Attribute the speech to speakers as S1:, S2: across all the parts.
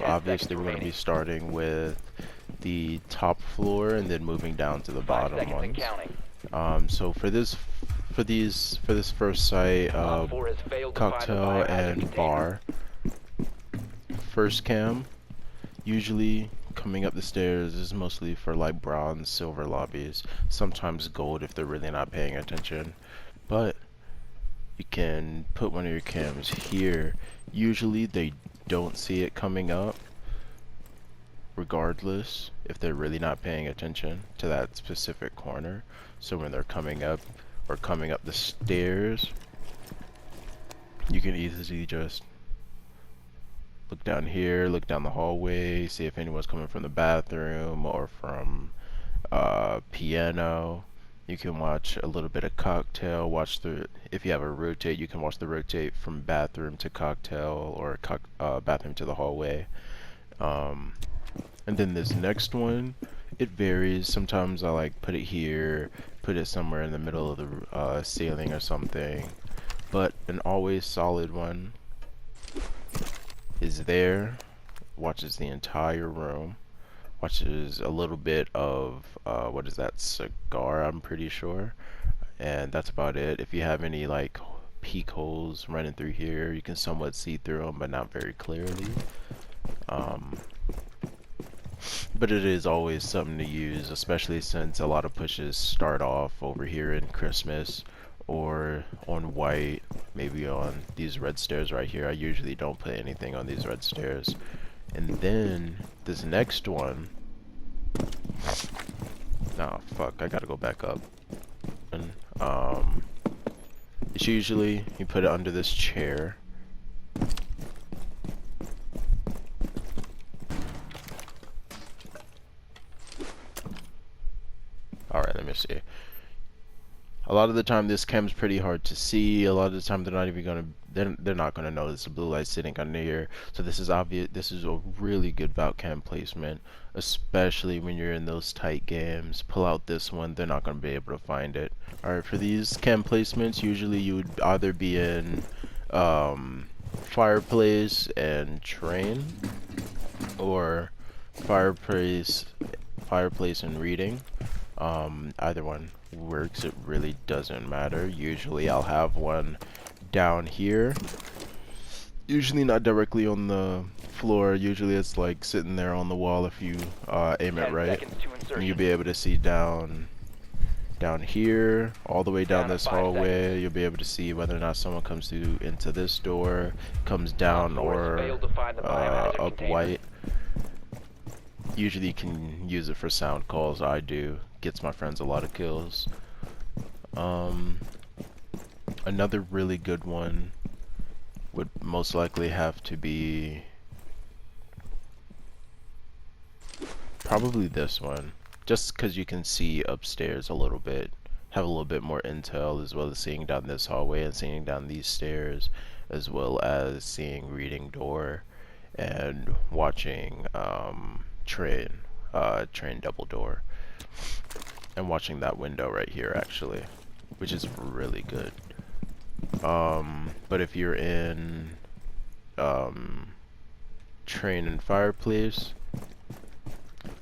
S1: Obviously we're going to be starting with the top floor and then moving down to the bottom ones. So for this first site, cocktail and bar, first cam, usually coming up the stairs is mostly for like bronze, silver lobbies, sometimes gold if they're really not paying attention. But you can put one of your cams here. Usually they don't see it coming up, regardless if they're really not paying attention to that specific corner. So when they're coming up or coming up the stairs, you can easily just look down here, look down the hallway, see if anyone's coming from the bathroom or from piano. You can watch a little bit of cocktail, if you have a rotate, you can watch the rotate from bathroom to cocktail or bathroom to the hallway. And then this next one, it varies. Sometimes I like put it here, put it somewhere in the middle of the ceiling or something. But an always solid one is there, watches the entire room, watches a little bit of what is that, cigar, I'm pretty sure, and that's about it. If you have any like peek holes running through here, you can somewhat see through them but not very clearly. But it is always something to use, especially since a lot of pushes start off over here in Christmas or on white, maybe on these red stairs right here. I usually don't put anything on these red stairs. And then this next one, nah, fuck, I gotta go back up. And it's usually you put it under this chair. Alright, let me see. A lot of the time this cam's pretty hard to see. A lot of the time they're not even gonna they're not gonna notice the blue light sitting under here. So this is obvious. This is a really good Valk cam placement, especially when you're in those tight games. Pull out this one, they're not gonna be able to find it. Alright, for these cam placements, usually you would either be in fireplace and train, or fireplace and reading. Either one works, it really doesn't matter. Usually I'll have one down here, usually not directly on the floor. Usually it's like sitting there on the wall if you aim it right, and you'll be able to see down here all the way down this hallway. You'll be able to see whether or not someone comes through into this door, comes down, or up white. Usually you can use it for sound calls. I do. Gets my friends a lot of kills. Another really good one would most likely have to be probably this one, just because you can see upstairs a little bit, have a little bit more intel, as well as seeing down this hallway and seeing down these stairs, as well as seeing reading door and watching train double door, and watching that window right here actually, which is really good. But if you're in train and fireplace,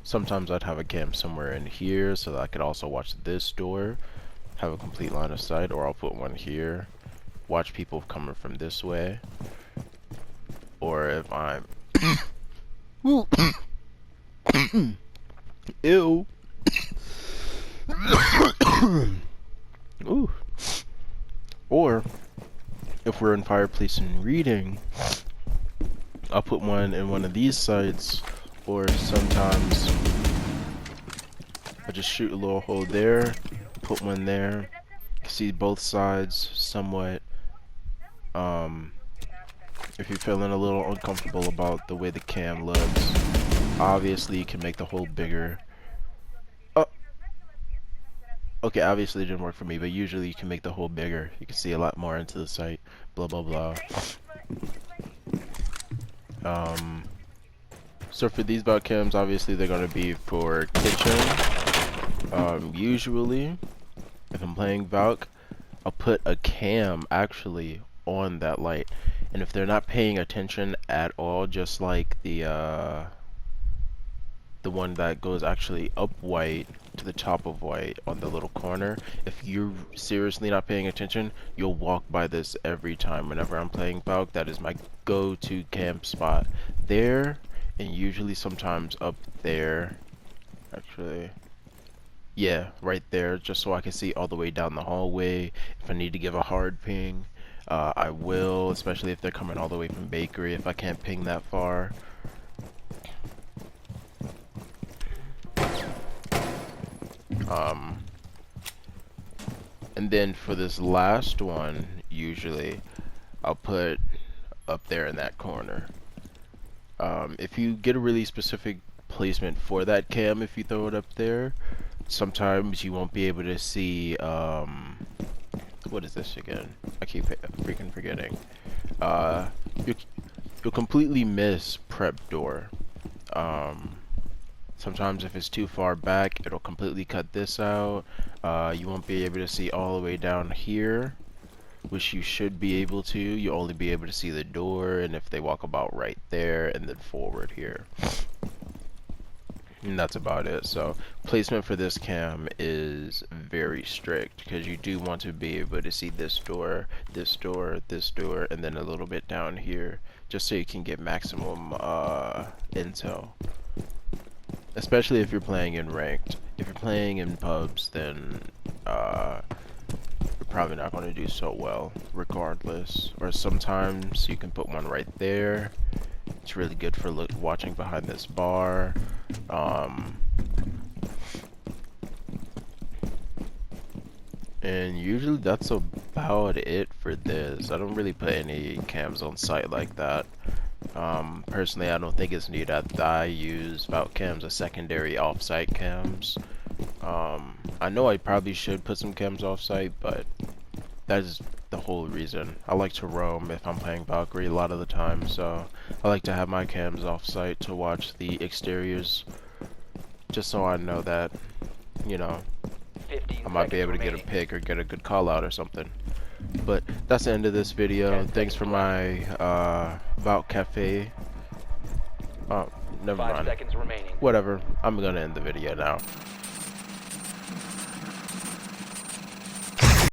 S1: sometimes I'd have a cam somewhere in here so that I could also watch this door, have a complete line of sight, or I'll put one here, watch people coming from this way, or if I'm ew. Ooh. Or if we're in fireplace and reading, I'll put one in one of these sites, or sometimes I just shoot a little hole there, put one there, see both sides somewhat. If you're feeling a little uncomfortable about the way the cam looks, obviously you can make the hole bigger. Okay, obviously it didn't work for me, but usually you can make the hole bigger. You can see a lot more into the site, blah blah blah. So for these Valk cams, obviously they're gonna be for kitchen. Usually, if I'm playing Valk, I'll put a cam actually on that light. And if they're not paying attention at all, just like the one that goes actually up white to the top of white on the little corner, if you're seriously not paying attention, you'll walk by this every time. Whenever I'm playing Valk, that is my go-to camp spot. There, and usually sometimes up there. Actually, yeah, right there, just so I can see all the way down the hallway. If I need to give a hard ping, I will, especially if they're coming all the way from bakery, if I can't ping that far. And then for this last one, usually I'll put up there in that corner. If you get a really specific placement for that cam, if you throw it up there, sometimes you won't be able to see, what is this again? I keep freaking forgetting. You'll completely miss prep door. Sometimes if it's too far back, it'll completely cut this out. You won't be able to see all the way down here, which you should be able to. You'll only be able to see the door, and if they walk about right there, and then forward here. And that's about it. So placement for this cam is very strict, because you do want to be able to see this door, this door, this door, and then a little bit down here, just so you can get maximum intel. Especially if you're playing in ranked. If you're playing in pubs, then you're probably not going to do so well, regardless. Or sometimes you can put one right there. It's really good for watching behind this bar. And usually that's about it for this. I don't really put any cams on site like that. Personally, I don't think it's needed. I use Valk cams as secondary off-site cams. I know I probably should put some cams off-site, but that is the whole reason. I like to roam if I'm playing Valkyrie a lot of the time, so I like to have my cams off-site to watch the exteriors, just so I know that, you know, I might be able to get a pick or get a good call out or something. But that's the end of this video. Thanks for my Valk cafe. Oh, never mind.
S2: 5 seconds remaining.
S1: Whatever. I'm gonna end the video now.